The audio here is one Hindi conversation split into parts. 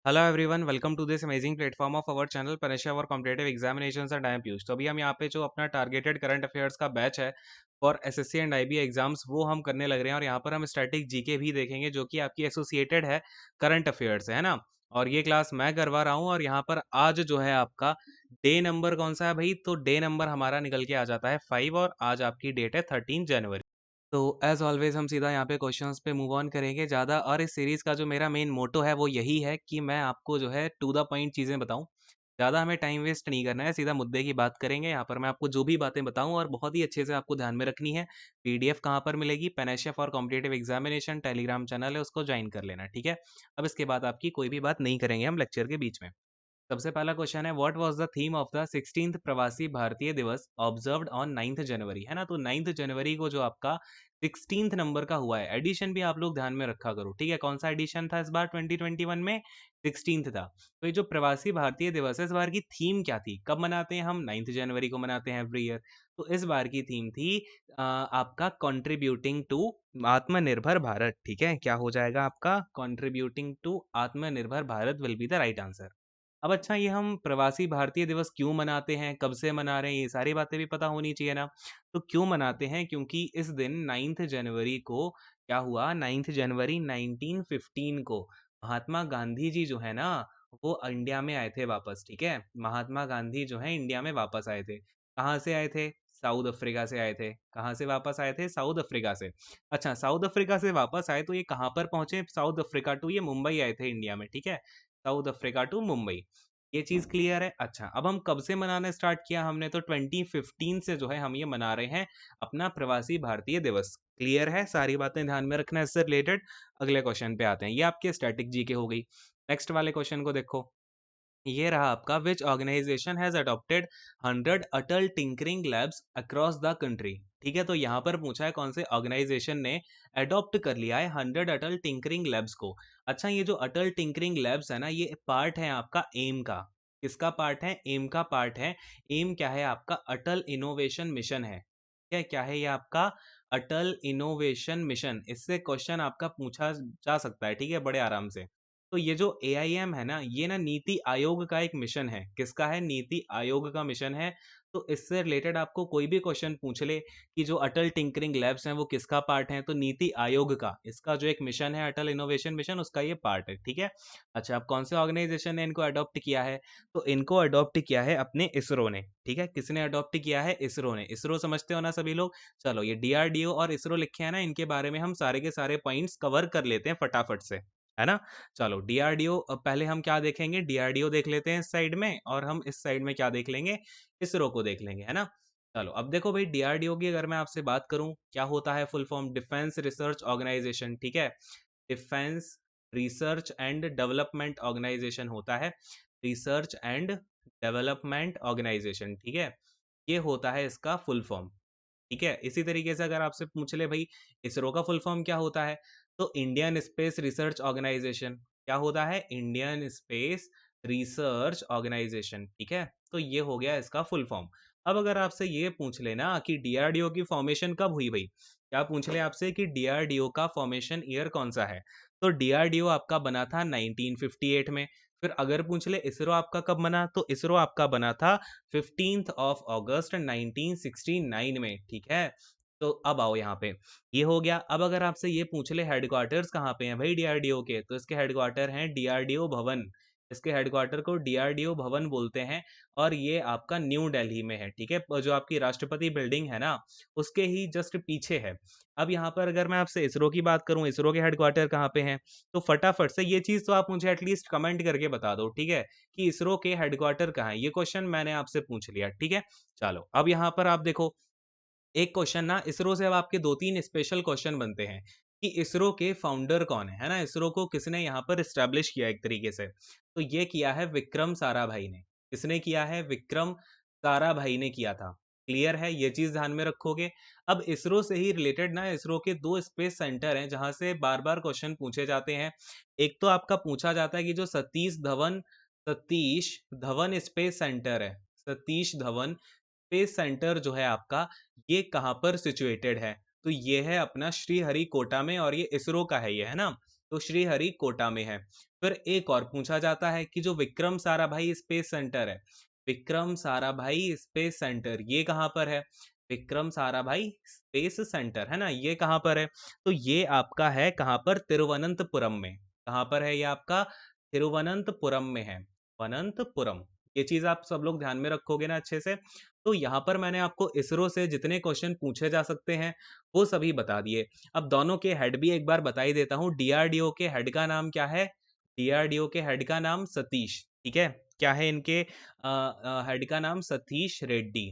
Hello everyone, welcome to this amazing platform of our channel Pariksha for competitive examinations and I am Piyush. तो अभी हम यहाँ पे जो अपना टारगेटेड करंट अफेयर्स का बैच है for SSC and IB exams वो हम करने लग रहे हैं। और यहाँ पर हम स्टैटिक जीके भी देखेंगे जो कि आपकी एसोसिएटेड है करंट अफेयर्स से, है ना। और ये क्लास मैं करवा रहा हूँ। और यहाँ पर आज जो है आपका डे नंबर कौन सा है भाई? तो डे नंबर हमारा निकल के आ जाता है 5 और आज आपकी डेट है 13 जनवरी। तो एज़ ऑलवेज़ हम सीधा यहाँ पे क्वेश्चंस पे मूव ऑन करेंगे ज़्यादा। और इस सीरीज़ का जो मेरा मेन मोटो है वो यही है कि मैं आपको जो है टू द पॉइंट चीज़ें बताऊँ। ज़्यादा हमें टाइम वेस्ट नहीं करना है, सीधा मुद्दे की बात करेंगे। यहाँ पर मैं आपको जो भी बातें बताऊँ और बहुत ही अच्छे से आपको ध्यान में रखनी है। पीडीएफ कहाँ पर मिलेगी? Panacea for competitive examination Telegram channel है, उसको ज्वाइन कर लेना, ठीक है। अब इसके बाद आपकी कोई भी बात नहीं करेंगे हम लेक्चर के बीच में। सबसे पहला क्वेश्चन है, what was the theme of the 16th प्रवासी भारतीय दिवस ऑब्जर्व्ड ऑन 9th जनवरी, है ना। तो 9th जनवरी को जो आपका 16th नंबर का हुआ है, एडिशन भी आप लोग ध्यान में रखा करो, ठीक है। कौन सा एडिशन था इस बार 2021 में? 16th था। तो ये जो प्रवासी भारतीय दिवस है, इस बार की थीम क्या थी? कब मनाते हैं हम? 9th जनवरी को मनाते हैं एवरी ईयर। तो इस बार की थीम थी आपका कंट्रीब्यूटिंग टू आत्मनिर्भर भारत, ठीक है। क्या हो जाएगा आपका? कंट्रीब्यूटिंग टू आत्मनिर्भर Bharat will be the right answer. अब अच्छा, ये हम प्रवासी भारतीय दिवस क्यों मनाते हैं, कब से मना रहे हैं, ये सारी बातें भी पता होनी चाहिए ना। तो क्यों मनाते हैं? क्योंकि इस दिन 9th जनवरी को क्या हुआ? 9th जनवरी 1915 को महात्मा गांधी जी जो है ना, वो इंडिया में आए थे वापस, ठीक है। महात्मा गांधी जो है इंडिया में वापस आए थे। कहाँ से आए थे? साउथ अफ्रीका से आए थे। कहाँ से वापस आए थे? साउथ अफ्रीका से। अच्छा, साउथ अफ्रीका से वापस आए तो ये कहाँ पर पहुंचे? साउथ अफ्रीका टू ये मुंबई आए थे इंडिया में, ठीक है। South Africa to Mumbai. ये चीज क्लियर है। अच्छा, अब हम कब से मनाना स्टार्ट किया हमने? तो 2015 से जो है हम ये मना रहे हैं अपना प्रवासी भारतीय दिवस। क्लियर है? सारी बातें ध्यान में रखना है इससे रिलेटेड। अगले क्वेश्चन पे आते हैं। ये आपके स्टैटिक जीके हो गई। नेक्स्ट वाले क्वेश्चन को देखो। ये रहा आपका, which organisation has adopted 100 Atal tinkering labs across the country. ठीक है, तो यहाँ पर पूछा है कौन से ऑर्गेनाइजेशन ने अडॉप्ट कर लिया है 100 अटल टिंकरिंग लैब्स को। अच्छा, ये जो अटल टिंकरिंग लैब्स है ना, ये पार्ट है आपका एम का। किसका पार्ट है? एम का पार्ट है। एम क्या है आपका? अटल इनोवेशन मिशन है। क्या है ये आपका? अटल इनोवेशन मिशन। इससे क्वेश्चन आपका पूछा जा सकता है, ठीक है, बड़े आराम से। तो ये जो एआईएम है ना, ये ना नीति आयोग का एक मिशन है। किसका है? नीति आयोग का मिशन है। तो इससे रिलेटेड आपको कोई भी क्वेश्चन पूछ ले कि जो अटल टिंकरिंग लैब्स हैं वो किसका पार्ट है, तो नीति आयोग का, इसका जो एक मिशन है अटल इनोवेशन मिशन, उसका ये पार्ट है, ठीक है। अच्छा, अब कौन से ऑर्गेनाइजेशन ने इनको अडॉप्ट किया है? तो इनको अडॉप्ट किया है अपने इसरो ने, ठीक है। किसने अडॉप्ट किया है? इसरो ने। इसरो समझते हो ना सभी लोग? चलो, ये डीआरडीओ और इसरो लिखे हैं ना, इनके बारे में हम सारे के सारे पॉइंट्स कवर कर लेते हैं फटाफट से, है ना। चलो, डीआरडीओ पहले हम क्या देखेंगे? डीआरडीओ देख लेते हैं इस साइड में, और हम इस साइड में क्या देख लेंगे? इसरो को देख लेंगे, है ना। चलो, अब देखो भाई, डीआरडीओ की अगर मैं आपसे बात करूं, क्या होता है full form? Defence research organisation, ठीक है। Defence research and development organisation होता है। रिसर्च एंड डेवलपमेंट ऑर्गेनाइजेशन, ठीक है। ये होता है इसका फुल फॉर्म, ठीक है। इसी तरीके से अगर आपसे पूछ ले भाई, इसरो का फुल फॉर्म क्या होता है? तो इंडियन स्पेस रिसर्च ऑर्गेनाइजेशन। क्या होता है? इंडियन स्पेस रिसर्च ऑर्गेनाइजेशन, ठीक है। तो ये हो गया इसका फुल फॉर्म। अब अगर आपसे ये पूछ लेना कि डीआरडीओ की फॉर्मेशन कब हुई भाई, क्या पूछ ले आपसे कि डीआरडीओ का फॉर्मेशन ईयर कौन सा है? तो डीआरडीओ आपका बना था 1958 में। फिर अगर पूछ ले इसरो आपका कब बना, तो इसरो आपका बना था 15 अगस्त 1969 में, ठीक है। तो अब आओ यहाँ पे, ये हो गया। अब अगर आपसे ये पूछ ले हेडक्वार्टर्स कहाँ पे हैं भाई डीआरडीओ के, तो इसके हेडक्वार्टर हैं डीआरडीओ भवन। इसके हेडक्वार्टर को डीआरडीओ भवन बोलते हैं। और ये आपका न्यू दिल्ली में है, ठीक है। जो आपकी राष्ट्रपति बिल्डिंग है ना, उसके ही जस्ट पीछे है। अब यहाँ पर अगर मैं आपसे इसरो की बात करूँ, इसरो के हेडक्वार्टर कहाँ पे हैं, तो फटाफट से ये चीज तो आप मुझे एटलीस्ट कमेंट करके बता दो, ठीक है, कि इसरो के हेडक्वार्टर कहाँ है। ये क्वेश्चन मैंने आपसे पूछ लिया, ठीक है। चलो, अब यहाँ पर आप देखो, एक क्वेश्चन ना इसरो से अब आपके दो तीन स्पेशल क्वेश्चन बनते हैं कि इसरो के फाउंडर कौन है ना। इसरो को किसने यहाँ पर इस्टेब्लिश किया एक तरीके से? तो ये किया है विक्रम साराभाई ने। किसने किया है? विक्रम साराभाई ने किया था। क्लियर है? ये चीज ध्यान में रखोगे। अब इसरो से ही रिलेटेड ना, इसरो के दो स्पेस सेंटर हैं जहां से बार बार क्वेश्चन पूछे जाते हैं। एक तो आपका पूछा जाता है कि जो सतीश धवन स्पेस सेंटर है, सतीश धवन स्पेस सेंटर जो है आपका, ये कहाँ पर सिचुएटेड है? तो ये है अपना श्रीहरिकोटा में, और ये इसरो का है, ये है ना। तो श्रीहरिकोटा में है। फिर एक और पूछा जाता है कि जो विक्रम साराभाई स्पेस सेंटर है, विक्रम साराभाई स्पेस सेंटर ये कहाँ पर है? विक्रम साराभाई स्पेस सेंटर है ना, ये कहाँ पर है? तो ये आपका है कहाँ पर? तिरुवनंतपुरम में। कहाँ पर है ये आपका? तिरुवनंतपुरम में है। वनंतपुरम, ये चीज आप सब लोग ध्यान में रखोगे ना अच्छे से। तो यहाँ पर मैंने आपको इसरो से जितने क्वेश्चन पूछे जा सकते हैं वो सभी बता दिए। अब दोनों के हेड भी एक बार बता ही देता हूँ। डीआरडीओ के हेड का नाम क्या है? डीआरडीओ के हेड का नाम सतीश, ठीक है। क्या है इनके हेड का नाम? सतीश रेड्डी,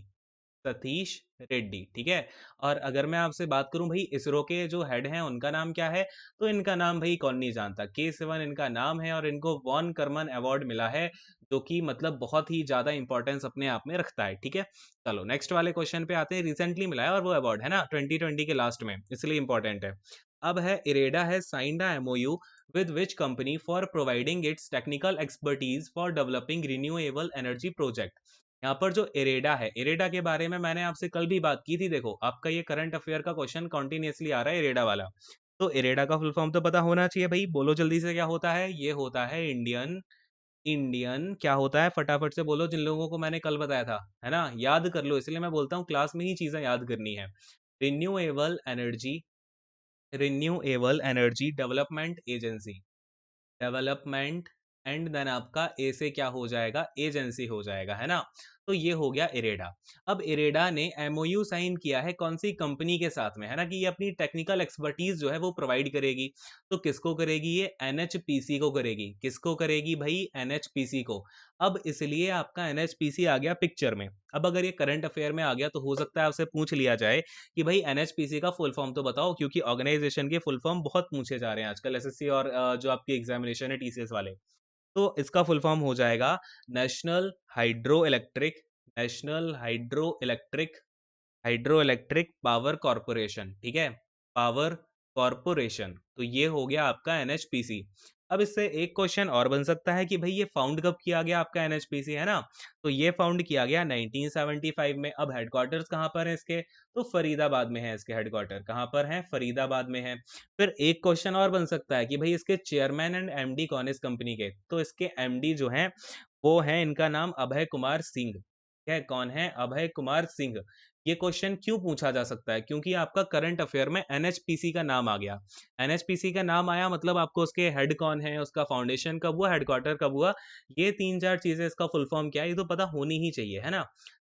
सतीश रेड्डी, ठीक है। और अगर मैं आपसे बात करूं भाई इसरो के जो हेड हैं उनका नाम क्या है, तो इनका नाम भाई कौन नहीं जानता, के 7 इनका नाम है और इनको वॉन करमन अवार्ड मिला है, जो कि मतलब बहुत ही ज्यादा इंपॉर्टेंस अपने आप में रखता है, ठीक है। चलो नेक्स्ट वाले क्वेश्चन पे आते हैं। रिसेंटली मिला है और वो अवार्ड है ना 2020 के लास्ट में, इसलिए इंपॉर्टेंट है। अब है इरेडा है signed a MOU with which company for providing its technical expertise for developing renewable energy project। यहाँ पर जो इरेडा है, इरेडा के बारे में मैंने आपसे कल भी बात की थी। देखो आपका ये करंट अफेयर का क्वेश्चन कॉन्टिन्यूसली आ रहा है इरेडा वाला। तो इरेडा का फुल फॉर्म तो पता होना चाहिए भाई, बोलो जल्दी से क्या होता है? ये होता है इंडियन, इंडियन क्या होता है फटाफट से बोलो, जिन लोगों को मैंने कल बताया था, है ना, याद कर लो, इसलिए मैं बोलता हूँ क्लास में ही चीजें याद करनी है। Renewable energy, renewable energy development agency, development and then आपका ए से क्या हो जाएगा? एजेंसी हो जाएगा, है ना। तो ये हो गया इरेडा। अब इरेडा ने एमओयू साइन किया है कौन सी कंपनी के साथ में, है ना, कि ये अपनी टेक्निकल एक्सपर्टीज जो है वो प्रोवाइड करेगी। तो किसको करेगी? ये एनएचपीसी को करेगी। किसको करेगी भाई? एनएचपीसी को। अब इसलिए आपका एनएचपीसी आ गया पिक्चर में। अब अगर ये करंट अफेयर में आ गया तो हो सकता है आपसे पूछ लिया जाए कि भाई एनएचपीसी का फुल फॉर्म तो बताओ, क्योंकि ऑर्गेनाइजेशन के फुल फॉर्म बहुत पूछे जा रहे हैं आजकल एसएससी और जो आपकी एग्जामिनेशन है टीसीएस वाले। तो इसका फुल फॉर्म हो जाएगा national hydro electric, national hydro electric, hydro electric power corporation, ठीक है, पावर कॉरपोरेशन। तो ये हो गया आपका एनएचपीसी। अब इससे एक क्वेश्चन और बन सकता है कि भाई ये फाउंड कब किया गया आपका एनएचपीसी, है ना। तो ये फाउंड किया गया 1975 में। अब हेडक्वार्टर्स कहाँ पर है इसके? तो फरीदाबाद में है इसके हेडक्वार्टर। कहाँ पर है? फरीदाबाद में है। फिर एक क्वेश्चन और बन सकता है कि भाई इसके चेयरमैन एंड एमडी कौन है इस कंपनी के? तो इसके एमडी जो हैं वो है, इनका नाम अभय कुमार सिंह है। कौन है? अभय कुमार सिंह। ये क्वेश्चन क्यों पूछा जा सकता है? क्योंकि आपका करंट अफेयर में एनएचपीसी का नाम आ गया। एनएचपीसी का नाम आया मतलब आपको उसके हेड कौन है, उसका फाउंडेशन कब हुआ, हेडक्वार्टर कब हुआ, ये 3-4 चीजें, इसका फुल फॉर्म क्या है, ये तो पता होनी ही चाहिए, है ना।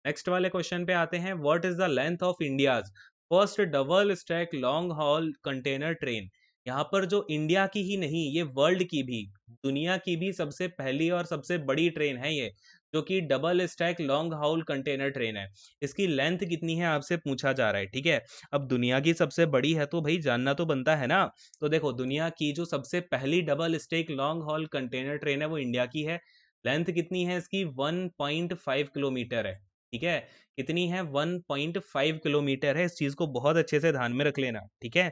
नेक्स्ट वाले क्वेश्चन पे आते हैं। What is the length of India's first double stack long haul container train? यहाँ पर जो इंडिया की ही नहीं, ये वर्ल्ड की भी, दुनिया की भी सबसे पहली और सबसे बड़ी ट्रेन है ये, जो कि डबल स्टैक लॉन्ग हाउल कंटेनर ट्रेन है। इसकी लेंथ कितनी है आपसे पूछा जा रहा है, ठीक है। अब दुनिया की सबसे बड़ी है तो भाई जानना तो बनता है ना। तो देखो दुनिया की जो सबसे पहली double stack long haul container train है वो इंडिया की है। लेंथ कितनी है इसकी? 1.5 किलोमीटर है, ठीक है। कितनी है? 1.5 किलोमीटर है। इस चीज को बहुत अच्छे से ध्यान में रख लेना, ठीक है।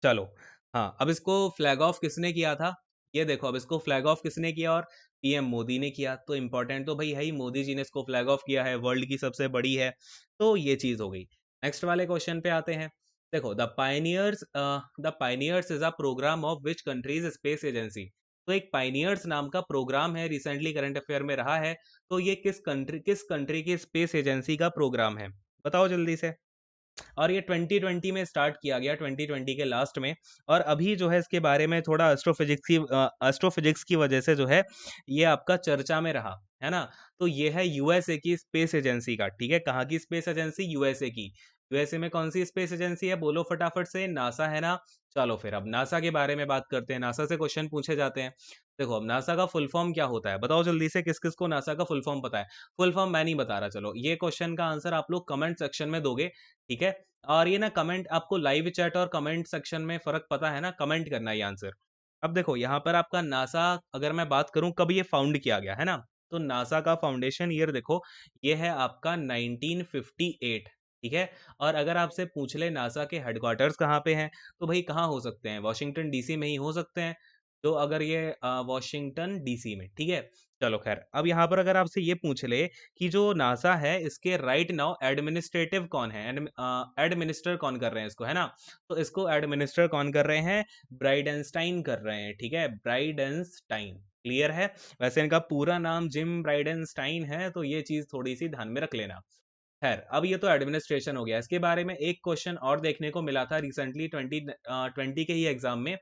चलो, हाँ, अब इसको फ्लैग ऑफ किसने किया था? ये देखो, अब इसको फ्लैग ऑफ किसने किया? और पीएम मोदी ने किया। तो इंपॉर्टेंट तो भाई है ही, मोदी जी ने इसको फ्लैग ऑफ किया है, वर्ल्ड की सबसे बड़ी है। तो ये चीज हो गई। नेक्स्ट वाले क्वेश्चन पे आते हैं। देखो, the pioneers is a programme of which countries space agency? तो एक पाइनियर्स नाम का प्रोग्राम है, रिसेंटली करंट अफेयर में रहा है। तो ये किस कंट्री की स्पेस एजेंसी का प्रोग्राम है? बताओ जल्दी से। और ये 2020 में स्टार्ट किया गया, 2020 के लास्ट में। और अभी जो है इसके बारे में थोड़ा एस्ट्रोफिजिक्स की वजह से जो है ये आपका चर्चा में रहा, है ना। तो ये है यूएसए की स्पेस एजेंसी का, ठीक है। कहाँ की स्पेस एजेंसी? यूएसए की। यूएसए में कौन सी स्पेस एजेंसी है? बोलो फटाफट से। नासा, है ना। चलो फिर अब नासा के बारे में बात करते हैं, नासा से क्वेश्चन पूछे जाते हैं। देखो अब नासा का फुल फॉर्म क्या होता है, बताओ जल्दी से, किस किस को नासा का फुल फॉर्म पता है? फुल फॉर्म मैं नहीं बता रहा, चलो ये क्वेश्चन का आंसर आप लोग कमेंट सेक्शन में दोगे, ठीक है। और ये ना कमेंट, आपको लाइव चैट और कमेंट सेक्शन में फर्क पता है ना, कमेंट करना है ये आंसर। अब देखो यहाँ पर आपका नासा, अगर मैं बात करूं कब ये फाउंड किया गया, है ना। तो नासा का फाउंडेशन ईयर देखो, ये है आपका 1958, ठीक है। और अगर आपसे पूछ ले नासा के हेडक्वार्टर्स कहाँ पे हैं, तो भाई कहाँ हो सकते हैं? वॉशिंगटन डीसी में ही हो सकते हैं। तो अगर ये वॉशिंगटन डीसी में, ठीक है। चलो खैर, अब यहाँ पर अगर आपसे ये पूछ ले कि जो नासा है इसके राइट नाउ एडमिनिस्ट्रेटिव कौन है, एडमिनिस्टर कौन कर रहे हैं इसको, है ना। तो इसको एडमिनिस्टर कौन कर रहे हैं, ब्राइडेंस्टाइन कर रहे हैं, ठीक है, ब्राइडेंस्टाइन। क्लियर है। वैसे इनका पूरा नाम जिम ब्राइडेंस्टाइन है, तो ये चीज थोड़ी सी ध्यान में रख लेना। खैर, अब ये तो एडमिनिस्ट्रेशन हो गया। इसके बारे में एक क्वेश्चन और देखने को मिला था रिसेंटली 2020 के ही एग्जाम में,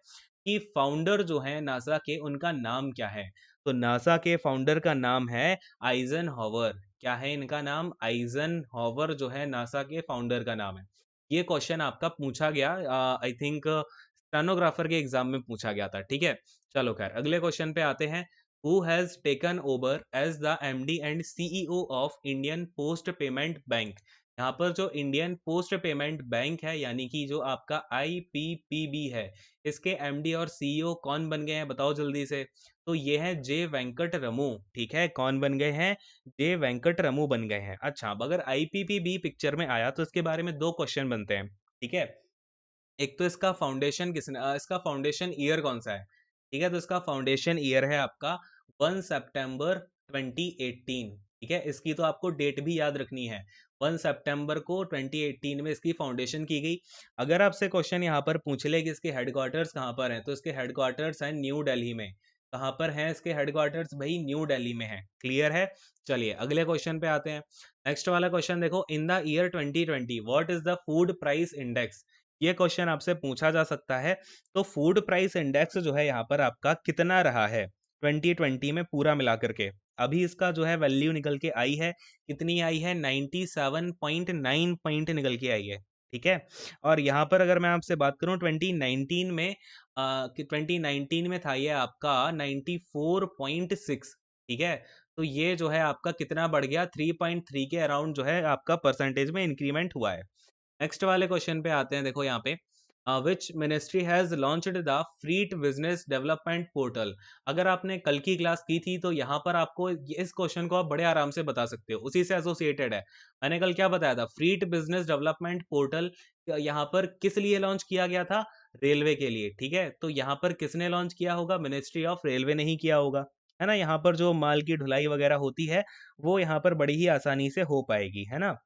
कि फाउंडर जो है नासा के उनका नाम क्या है। तो नासा के फाउंडर का नाम है आइजन हॉवर। क्या है इनका नाम, आइजन हॉवर जो है नासा के फाउंडर का नाम है। ये क्वेश्चन आपका पूछा गया, आई थिंक स्टेनोग्राफर के एग्जाम में पूछा गया था, ठीक है। चलो खैर, अगले क्वेश्चन पे आते हैं। Who has taken over as the MD and CEO of Indian Post Payment Bank? यहाँ पर जो इंडियन पोस्ट पेमेंट बैंक है, यानी कि जो आपका IPPB है, इसके MD और CEO कौन बन गए हैं, बताओ जल्दी से। तो ये है जे वेंकट रमू, ठीक है। कौन बन गए हैं, जे वेंकट रमू बन गए हैं। अच्छा, अब अगर IPPB पिक्चर में आया तो इसके बारे में दो क्वेश्चन बनते हैं, ठीक है। एक तो इसका फाउंडेशन इसका फाउंडेशन ईयर कौन सा है, ठीक है। तो इसका फाउंडेशन ईयर है आपका 1 सितंबर 2018, ठीक है। इसकी तो आपको डेट भी याद रखनी है, 1 सितंबर को 2018 में इसकी फाउंडेशन की गई। अगर आपसे क्वेश्चन यहाँ पर पूछ ले कि इसके हेडक्वार्टर्स कहाँ पर हैं, तो इसके हेडक्वार्टर्स हैं न्यू दिल्ली में। कहाँ पर हैं इसके हेडक्वार्टर्स, भाई न्यू दिल्ली में है। क्लियर है। चलिए अगले क्वेश्चन पे आते हैं। नेक्स्ट वाला क्वेश्चन देखो, in the year 2020 what is the food price index. ये क्वेश्चन आपसे पूछा जा सकता है। तो फूड प्राइस इंडेक्स जो है यहाँ पर आपका कितना रहा है 2020 में पूरा मिला करके। अभी इसका जो है वैल्यू निकल के आई है, कितनी आई है, 97.9 पॉइंट निकल के आई है, ठीक है। और यहाँ पर अगर मैं आपसे बात करूँ 2019 में, कि 2019 में था ये आपका 94.6, ठीक है। तो ये जो है आपका कितना बढ़ गया, 3.3 के अराउंड जो है आपका परसेंटेज में इंक्रीमेंट हुआ है। नेक्स्ट वाले क्वेश्चन पे आते हैं। देखो यहाँ पे, which ministry has launched the freight business development portal. अगर आपने कल की क्लास की थी तो यहाँ पर आपको इस क्वेश्चन को आप बड़े आराम से बता सकते हो, उसी से एसोसिएटेड है। मैंने कल क्या बताया था, फ्रीट बिजनेस डेवलपमेंट पोर्टल यहाँ पर किस लिए लॉन्च किया गया था, रेलवे के लिए, ठीक है। तो यहाँ पर किसने लॉन्च किया होगा, मिनिस्ट्री ऑफ रेलवे ने ही किया होगा, है ना। यहाँ पर जो माल की ढुलाई वगैरह होती है वो यहाँ पर बड़ी ही आसानी से हो पाएगी, है ना।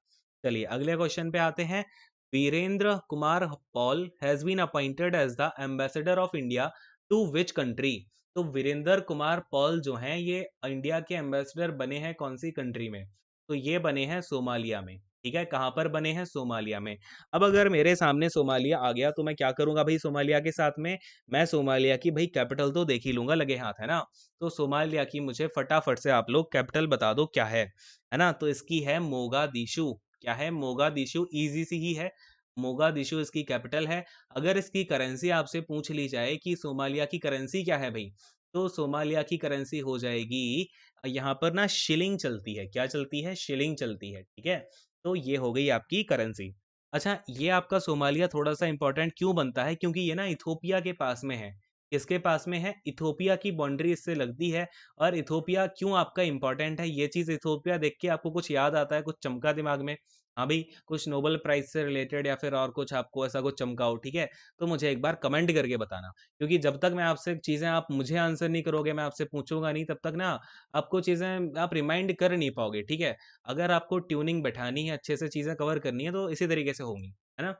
चलिए अगले क्वेश्चन पे आते हैं। Virendra Kumar Paul has been appointed as the ambassador of India to which country. तो वीरेंद्र कुमार पॉल जो हैं ये इंडिया के एम्बेसडर बने हैं कौन सी कंट्री में, तो ये बने हैं सोमालिया में, ठीक है। कहाँ पर बने हैं, सोमालिया में। अब अगर मेरे सामने सोमालिया आ गया तो मैं क्या करूंगा भाई, सोमालिया के साथ में मैं सोमालिया की भाई कैपिटल तो देख ही लूंगा लगे हाथ, है ना। तो सोमालिया की मुझे फटाफट से आप लोग कैपिटल बता दो क्या है ना। तो इसकी है मोगादिशु। क्या है, मोगादिशु, इजी सी ही है। मोगादिशु इसकी कैपिटल है। अगर इसकी करेंसी आपसे पूछ ली जाए कि सोमालिया की करेंसी क्या है भाई, तो सोमालिया की करेंसी हो जाएगी, यहाँ पर ना शिलिंग चलती है। क्या चलती है, शिलिंग चलती है, ठीक है। तो ये हो गई आपकी करेंसी। अच्छा, ये आपका सोमालिया थोड़ा सा इंपॉर्टेंट क्यों बनता है, क्योंकि ये ना इथोपिया के पास में है। किसके पास में है, इथोपिया की बाउंड्री इससे लगती है। और इथोपिया क्यों आपका इंपॉर्टेंट है, ये चीज इथोपिया देख के आपको कुछ याद आता है, कुछ चमका दिमाग में, हाँ भाई, कुछ नोबेल प्राइज से रिलेटेड या फिर और कुछ आपको ऐसा कुछ चमका हो, ठीक है। तो मुझे एक बार कमेंट करके बताना, क्योंकि जब तक मैं आपसे चीजें, आप मुझे आंसर नहीं करोगे, मैं आपसे पूछूंगा नहीं, तब तक ना आपको चीजें आप रिमाइंड कर नहीं पाओगे, ठीक है। अगर आपको ट्यूनिंग बैठानी है, अच्छे से चीजें कवर करनी है, तो इसी तरीके से होंगी, है ना।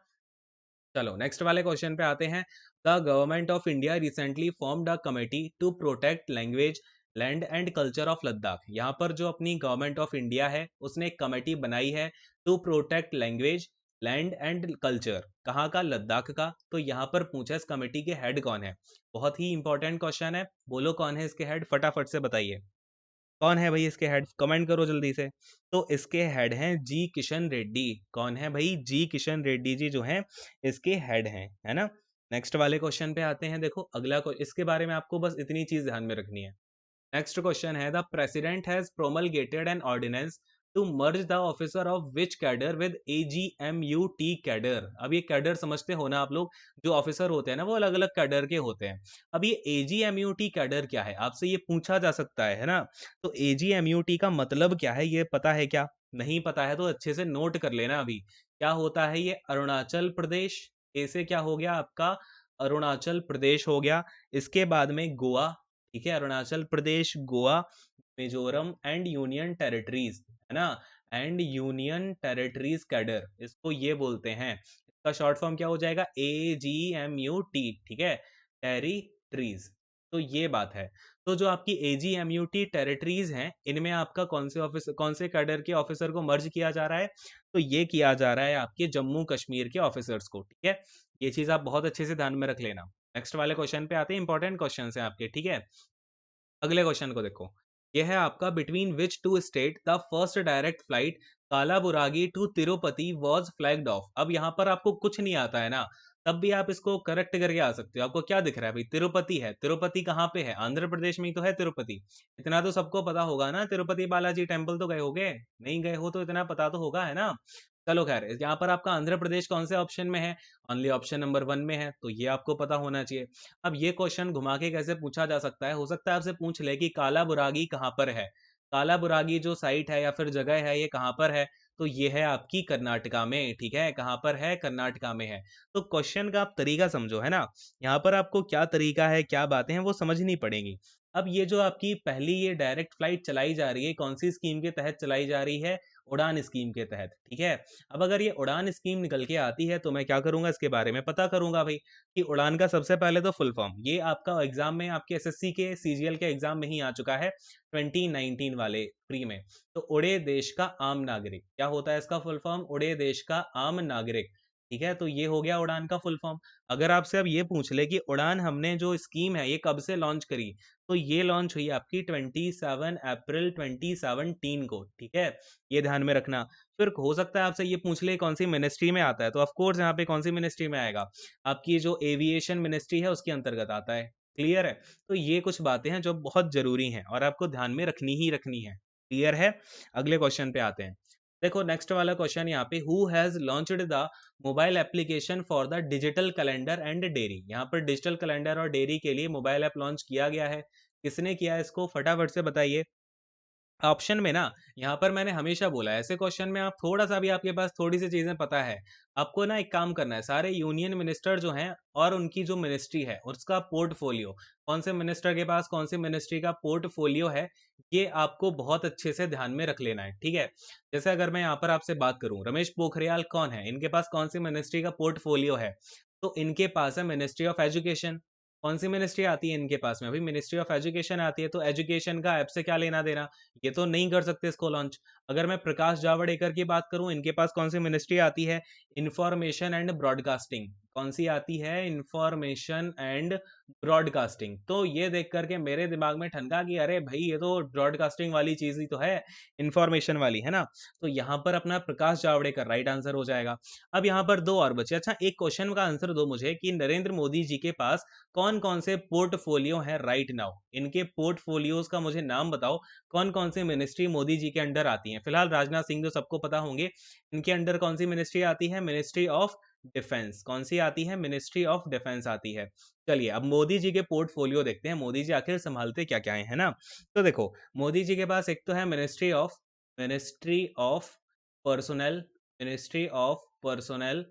चलो नेक्स्ट वाले क्वेश्चन पे आते हैं। The government of India recently formed a committee to protect language, land and culture of Ladakh. यहाँ पर जो अपनी गवर्नमेंट ऑफ इंडिया है उसने एक कमेटी बनाई है to protect language, land and culture. कहाँ का, लद्दाख का। तो यहाँ पर पूछा इस कमेटी के हेड कौन है। बहुत ही इंपॉर्टेंट क्वेश्चन है, बोलो कौन है इसके हेड, फटाफट से बताइए कौन है भाई इसके हेड, कमेंट करो जल्दी से। तो इसके हेड हैं जी किशन रेड्डी। कौन है भाई, जी किशन रेड्डी जी जो हैं इसके हेड हैं, है ना। नेक्स्ट वाले क्वेश्चन पे आते हैं। देखो अगला इसके बारे में आपको बस इतनी चीज ध्यान में रखनी है। नेक्स्ट क्वेश्चन है, the president has promulgated an ordinance to merge the officer of which cadre with AGMUT cadre. अब ये कैडर समझते हो ना आप लोग, जो ऑफिसर होते हैं ना वो अलग अलग कैडर के होते हैं। अब ये AGMUT कैडर क्या है, आपसे ये पूछा जा सकता है ना। तो AGMUT का मतलब क्या है, ये पता है क्या, नहीं पता है तो अच्छे से नोट कर लेना। अभी क्या होता है ये, अरुणाचल प्रदेश, ऐसे क्या हो गया आपका, अरुणाचल प्रदेश हो गया, इसके बाद में गोवा, ठीक है, Arunachal Pradesh, Goa, Mizoram and union territories, है ना, एंड यूनियन टेरिटरीज कैडर, इसको ये बोलते हैं। इसका शॉर्ट फॉर्म क्या हो जाएगा, AGMUT, ठीक है, टेरिटरीज। तो ये बात है। तो जो आपकी AGMUT टेरिटरीज हैं, इनमें आपका कौन से ऑफिस, कौन से कैडर के ऑफिसर को मर्ज किया जा रहा है, तो ये किया जा रहा है आपके जम्मू कश्मीर के ऑफिसर्स को, ठीक है। ये चीज आप बहुत अच्छे से ध्यान में रख लेना। नेक्स्ट वाले क्वेश्चन पे आते हैं, इंपॉर्टेंट क्वेश्चन है आपके, ठीक है। अगले क्वेश्चन को देखो, यह है आपका, between which two state the first direct flight Kalaburagi to Tirupati was flagged off. अब यहाँ पर आपको कुछ नहीं आता है ना, तब भी आप इसको करेक्ट करके आ सकते हो। आपको क्या दिख रहा है भाई, तिरुपति है, तिरुपति कहाँ पे है, आंध्र प्रदेश में ही तो है तिरुपति। इतना तो सबको पता होगा ना, तिरुपति बालाजी टेम्पल तो गए होगे, नहीं गए हो तो इतना पता तो होगा, है ना। चलो खैर, यहाँ पर आपका आंध्र प्रदेश कौन से ऑप्शन में है, ओनली ऑप्शन नंबर 1 में है, तो ये आपको पता होना चाहिए। अब ये क्वेश्चन घुमा के कैसे पूछा जा सकता है, हो सकता है आपसे पूछ ले कि काला बुरागी कहाँ पर है। काला बुरागी जो साइट है या फिर जगह है, ये कहाँ पर है, तो ये है आपकी कर्नाटका में, ठीक है, कहाँ पर है, कर्नाटका में है। तो क्वेश्चन का आप तरीका समझो, है ना, यहाँ पर आपको क्या तरीका है, क्या बातें हैं, वो समझनी पड़ेंगी। अब ये जो आपकी पहली ये डायरेक्ट फ्लाइट चलाई जा रही है, कौन सी स्कीम के तहत चलाई जा रही है, उड़ान स्कीम के तहत, ठीक है। अब अगर ये उड़ान स्कीम निकल के आती है, तो मैं क्या करूंगा, इसके बारे में पता करूंगा भाई, कि उड़ान का सबसे पहले तो फुल फॉर्म, ये आपका एग्जाम में, आपके एसएससी के सीजीएल के एग्जाम में ही आ चुका है 2019 वाले प्री में। तो उड़े देश का आम नागरिक, क्या होता है इसका फुल फॉर्म, उड़े देश का आम नागरिक, ठीक है। तो ये हो गया उड़ान का फुल फॉर्म। अगर आपसे अब ये पूछ ले कि उड़ान हमने जो स्कीम है ये कब से लॉन्च करी, तो ये लॉन्च हुई आपकी 27 अप्रैल 2017 को, ठीक है, ये ध्यान में रखना। फिर हो सकता है आपसे ये पूछ ले कौन सी मिनिस्ट्री में आता है, तो ऑफ कोर्स यहाँ पे कौन सी मिनिस्ट्री में आएगा, आपकी जो एविएशन मिनिस्ट्री है उसके अंतर्गत आता है। क्लियर है। तो ये कुछ बातें हैं जो बहुत जरूरी हैं और आपको ध्यान में रखनी ही रखनी है। क्लियर है। अगले क्वेश्चन पे आते हैं। देखो नेक्स्ट वाला क्वेश्चन यहाँ पे, who has launched the mobile application for the digital calendar and dairy. यहाँ पर डिजिटल कैलेंडर और डेयरी के लिए मोबाइल ऐप लॉन्च किया गया है। किसने किया है इसको, फटाफट से बताइए। ऑप्शन में ना, यहाँ पर मैंने हमेशा बोला है, ऐसे क्वेश्चन में आप थोड़ा सा भी, आपके पास थोड़ी सी चीजें पता है, आपको ना एक काम करना है, सारे यूनियन मिनिस्टर जो हैं और उनकी जो मिनिस्ट्री है उसका पोर्टफोलियो, कौन से मिनिस्टर के पास कौन सी मिनिस्ट्री का पोर्टफोलियो है, ये आपको बहुत अच्छे से ध्यान में रख लेना है, ठीक है। जैसे अगर मैं यहाँ पर आपसे बात करूं, रमेश पोखरियाल कौन है, इनके पास कौन सी मिनिस्ट्री का पोर्टफोलियो है, तो इनके पास है मिनिस्ट्री ऑफ एजुकेशन। कौन सी मिनिस्ट्री आती है इनके पास में, अभी मिनिस्ट्री ऑफ एजुकेशन आती है, तो एजुकेशन का ऐप से क्या लेना देना, ये तो नहीं कर सकते इसको लॉन्च। अगर मैं प्रकाश जावड़ेकर की बात करूं, इनके पास कौन सी मिनिस्ट्री आती है, इंफॉर्मेशन एंड ब्रॉडकास्टिंग। कौन सी आती है, इंफॉर्मेशन एंड ब्रॉडकास्टिंग। तो ये देख करके मेरे दिमाग में ठनका कि अरे भाई ये तो ब्रॉडकास्टिंग वाली चीज ही तो है, इंफॉर्मेशन वाली, है ना। तो यहाँ पर अपना प्रकाश जावड़ेकर राइट आंसर हो जाएगा। अब यहाँ पर दो और बचे। अच्छा, एक क्वेश्चन का आंसर दो मुझे कि नरेंद्र मोदी जी के पास कौन कौन से पोर्टफोलियो हैं राइट नाउ, इनके पोर्टफोलियोज का मुझे नाम बताओ, कौन कौन सी मिनिस्ट्री मोदी जी के अंडर आती हैं। फिलहाल राजनाथ सिंह जो सबको पता होंगे, इनके अंडर कौन सी मिनिस्ट्री आती है, मिनिस्ट्री ऑफ डिफेंस। कौन सी आती है, मिनिस्ट्री ऑफ डिफेंस आती है। चलिए अब मोदी जी के पोर्टफोलियो देखते हैं, मोदी जी आखिर संभालते क्या क्या है ना। तो देखो, मोदी जी के पास एक तो है ministry of personnel, ministry of personnel.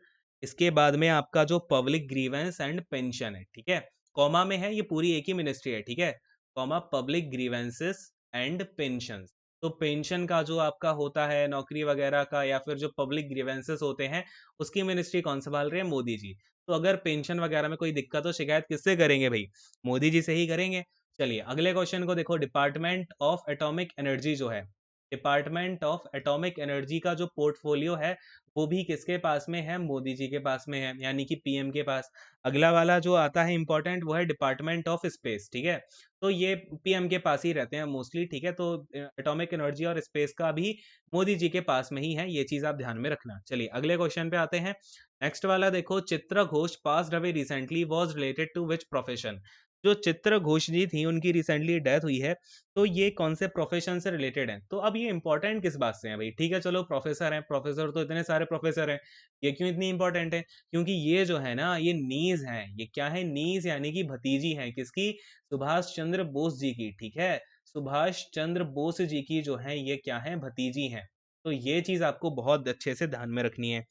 इसके बाद में आपका जो पब्लिक ग्रीवेंस एंड पेंशन है, ठीक है, कॉमा में है, ये पूरी एक ही मिनिस्ट्री है, ठीक है, comma public grievances and pension. तो पेंशन का जो आपका होता है नौकरी वगैरह का, या फिर जो पब्लिक ग्रीवेंसेस होते हैं, उसकी मिनिस्ट्री कौन संभाल रहे हैं, मोदी जी। तो अगर पेंशन वगैरह में कोई दिक्कत हो, शिकायत किससे करेंगे भाई, मोदी जी से ही करेंगे। चलिए अगले क्वेश्चन को देखो, डिपार्टमेंट ऑफ एटॉमिक एनर्जी जो है, डिपार्टमेंट ऑफ एटॉमिक एनर्जी का जो पोर्टफोलियो है, वो भी किसके पास में है, मोदी जी के पास में है, यानी कि पीएम के पास। अगला वाला जो आता है इंपॉर्टेंट, वो है डिपार्टमेंट ऑफ स्पेस, ठीक है, तो ये पीएम के पास ही रहते हैं मोस्टली, ठीक है। तो एटॉमिक एनर्जी और स्पेस का भी मोदी जी के पास में ही है, ये चीज आप ध्यान में रखना। चलिए अगले क्वेश्चन पे आते हैं। नेक्स्ट वाला देखो, Chitra Ghosh passed away recently was related to which profession. जो चित्र घोष जी थी, उनकी रिसेंटली डेथ हुई है, तो ये कौन से प्रोफेशन से रिलेटेड है। तो अब ये इंपॉर्टेंट किस बात से है भाई, ठीक है, चलो प्रोफेसर हैं, प्रोफेसर तो इतने सारे प्रोफेसर हैं, ये क्यों इतनी इंपॉर्टेंट है, क्योंकि ये जो है ना, ये नीज है, ये क्या है, नीज यानी कि भतीजी है, किसकी, सुभाष चंद्र बोस जी की, ठीक है, सुभाष चंद्र बोस जी की जो है ये क्या है, भतीजी हैं। तो ये चीज आपको बहुत अच्छे से ध्यान में रखनी है।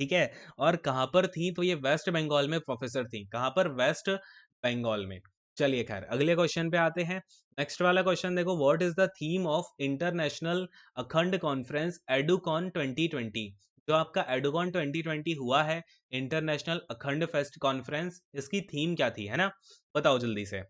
ठीक है? और कहाँ पर थी? तो ये वेस्ट बंगाल में प्रोफ़ेसर थी। कहाँ पर? वेस्ट बंगाल में। चलिए ख़ैर अगले क्वेश्चन पे आते हैं। नेक्स्ट वाला क्वेश्चन देखो, what is the theme of international अखंड कॉन्फ्रेंस एडुकॉन 2020? जो आपका एडुकॉन 2020 हुआ है, इंटरनेशनल अखंड फेस्ट कॉन्फ्रेंस, इसकी थीम क्या थी? है ना? बताओ जल्दी से।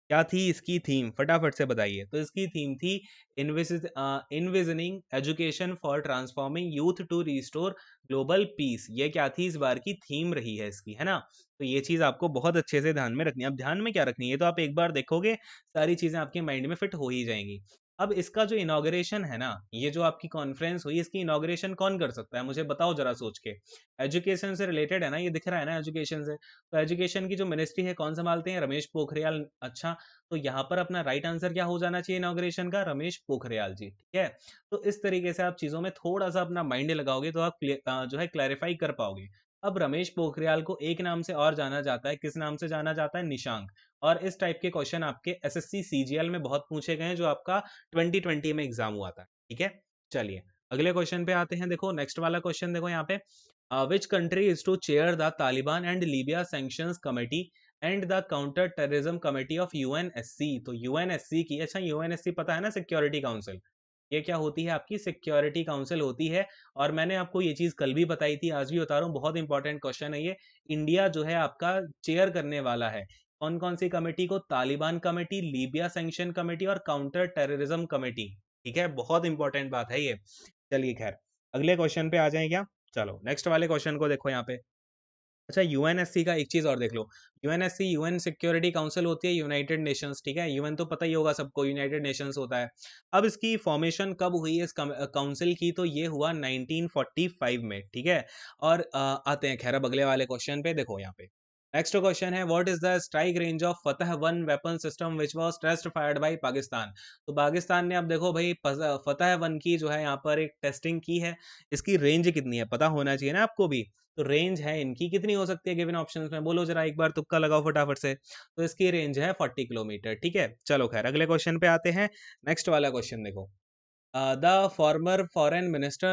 क्या थी इसकी थीम? फटाफट से बताइए। तो इसकी थीम थी envisioning education for transforming youth to restore global peace. ये क्या थी इस बार की थीम रही है इसकी, है ना? तो ये चीज़ आपको बहुत अच्छे से ध्यान में रखनी है। अब ध्यान में क्या रखनी है? ये तो आप एक बार देखोगे, सारी चीज़ें आपके माइंड में फिट हो ही जाएँगी। अब इसका जो इनॉग्रेशन है ना, ये जो आपकी कॉन्फ्रेंस हुई, इसकी इनॉग्रेशन कौन कर सकता है? मुझे बताओ ज़रा सोच के। एजुकेशन से रिलेटेड है ना, ये दिख रहा है ना एजुकेशन से। तो एजुकेशन की जो मिनिस्ट्री है कौन सँभालते हैं? रमेश पोखरियाल। अच्छा, तो यहाँ पर अपना राइट आंसर क्या हो जाना चाहिए इनॉग्रेशन का? रमेश पोखरियाल जी, ठीक है? तो इस तरीके से आप चीज़ों में थोड़ा-सा अपना माइंड लगाओगे तो आप जो है क्लैरिफ़ाई कर पाओगे। अब रमेश पोखरियाल को एक नाम से और जाना जाता है, किस नाम से जाना जाता है? निशांक। और इस टाइप के क्वेश्चन आपके एसएससी सीजीएल में बहुत पूछे गए हैं, जो आपका 2020 में एग्ज़ाम हुआ था, ठीक है? चलिए, अगले क्वेश्चन पे आते हैं। देखो नेक्स्ट वाला क्वेश्चन देखो यहाँ पे, which country is to chair the Taliban and Libya sanctions committee and the counter terrorism committee of UNSC? तो यूएनएससी की, अच्छा यूएनएससी पता है ना, सिक्योरिटी काउंसिल। ये क्या होती है? आपकी सिक्योरिटी काउंसिल होती है। और मैंने आपको ये चीज कल भी बताई थी, आज भी बता रहा हूँ, बहुत इंपॉर्टेंट क्वेश्चन है ये। इंडिया जो है आपका चेयर करने वाला है कौन कौन सी कमेटी को? Taliban committee, Libya sanction committee और काउंटर टेररिज्म कमेटी। ठीक है, बहुत इंपॉर्टेंट बात है ये। चलिए खैर अगले क्वेश्चन पे आ जाए क्या? चलो नेक्स्ट वाले क्वेश्चन को देखो यहाँ पे। अच्छा, यूएनएससी का एक चीज और देख लो। यूएनएससी यूएन सिक्योरिटी काउंसिल होती है, यूनाइटेड नेशंस, ठीक है? यूएन तो पता ही होगा सबको, यूनाइटेड नेशंस होता है। अब इसकी फॉर्मेशन कब हुई है इस काउंसिल की? तो ये हुआ 1945 में, ठीक है? और आते हैं खैर अब अगले वाले क्वेश्चन पे। देखो यहाँ पे नेक्स्ट क्वेश्चन है, what is the strike range of Fatah one weapon system which was test fired by Pakistan? तो पाकिस्तान ने, अब देखो भाई, फतह वन की जो है यहाँ पर एक टेस्टिंग की है। इसकी रेंज कितनी है पता होना चाहिए ना आपको भी। तो रेंज है इनकी कितनी हो सकती है गिवन ऑप्शंस में? बोलो जरा, एक बार तुक्का लगाओ फटाफट से। तो इसकी रेंज है 40 किलोमीटर, ठीक है? चलो खैर अगले क्वेश्चन पे आते हैं। नेक्स्ट वाला क्वेश्चन देखो, the former foreign minister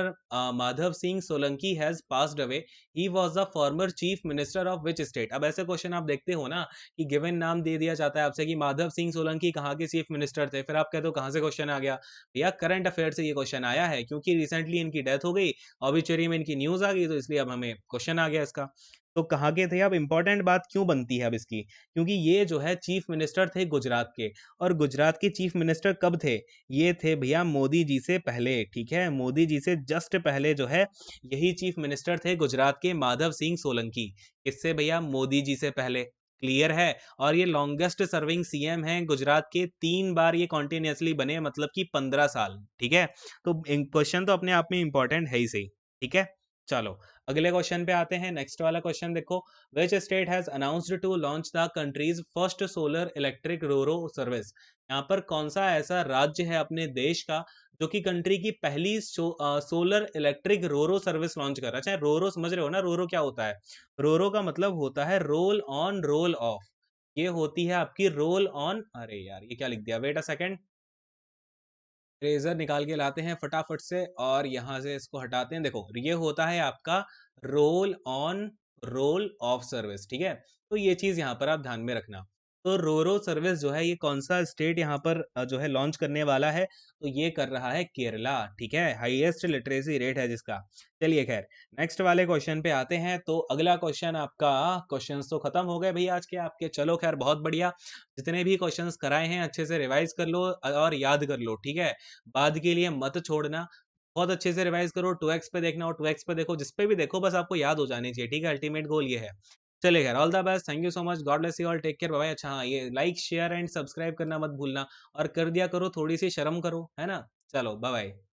Madhav Singh Solanki has passed away. He was the former chief minister of which state? अब ऐसे क्वेश्चन आप देखते हो ना कि गिवन नाम दे दिया जाता है आपसे कि माधव सिंह सोलंकी कहाँ के चीफ मिनिस्टर थे, फिर आप कहते हो कहाँ से क्वेश्चन आ गया? भैया करंट अफेयर से ये क्वेश्चन आया है, क्योंकि रिसेंटली इनकी डेथ हो गई, ऑबिचुअरी में इनकी न्यूज आ गई, तो इसलिए अब हमें क्वेश्चन आ गया इसका। तो कहाँ के थे? अब इंपॉर्टेंट बात क्यों बनती है अब इसकी? क्योंकि ये जो है चीफ मिनिस्टर थे गुजरात के। और गुजरात के चीफ मिनिस्टर कब थे? ये थे भैया मोदी जी से पहले, ठीक है? मोदी जी से जस्ट पहले जो है यही चीफ मिनिस्टर थे गुजरात के, माधव सिंह सोलंकी। किससे भैया? मोदी जी से पहले। क्लियर है? और ये लॉन्गेस्ट सर्विंग सीएम हैं गुजरात के, 3 बार ये कॉन्टिन्यूसली बने, मतलब कि 15 साल, ठीक है? तो क्वेश्चन तो अपने आप में इंपॉर्टेंट है ही सही, ठीक है? चलो अगले क्वेश्चन पे आते हैं। नेक्स्ट वाला क्वेश्चन देखो, which state has announced to launch the country's first solar electric roro service? यहाँ पर कौन सा ऐसा राज्य है अपने देश का जो कि कंट्री की पहली solar electric roro service launch कर रहा है? अच्छा, रोरो समझ रहे हो ना? रोरो क्या होता है? रोरो का मतलब होता है रोल ऑन रोल ऑफ। ये होती है आपकी रोल ऑन, अरे यार ये क्या लिख दिया, वेट अ सेकेंड। इरेजर निकाल के लाते हैं फटाफट से और यहाँ से इसको हटाते हैं। देखो ये होता है आपका roll on roll of service, ठीक है? तो ये चीज यहाँ पर आप ध्यान में रखना। तो रोरो सर्विस जो है ये कौन सा स्टेट यहाँ पर जो है लॉन्च करने वाला है? तो ये कर रहा है केरला, ठीक है? हाईएस्ट लिटरेसी रेट है जिसका। चलिए खैर नेक्स्ट वाले क्वेश्चन पे आते हैं। तो अगला क्वेश्चन आपका, क्वेश्चंस तो खत्म हो गए भैया आज के आपके। चलो खैर बहुत बढ़िया, जितने भी क्वेश्चंस कराए हैं अच्छे से रिवाइज कर लो और याद कर लो, ठीक है? बाद के लिए मत छोड़ना, बहुत अच्छे से रिवाइज करो। 2x पे देखना हो 2x पे देखो, जिस पे भी देखो बस आपको याद हो जानी चाहिए, ठीक है? अल्टीमेट गोल ये है। चलिए खैर all the best, thank you so much, God bless you all, take care, bye bye. अच्छा हाँ, ये लाइक शेयर एंड सब्सक्राइब करना मत भूलना, और कर दिया करो, थोड़ी सी शर्म करो, है ना? चलो बाय बाय।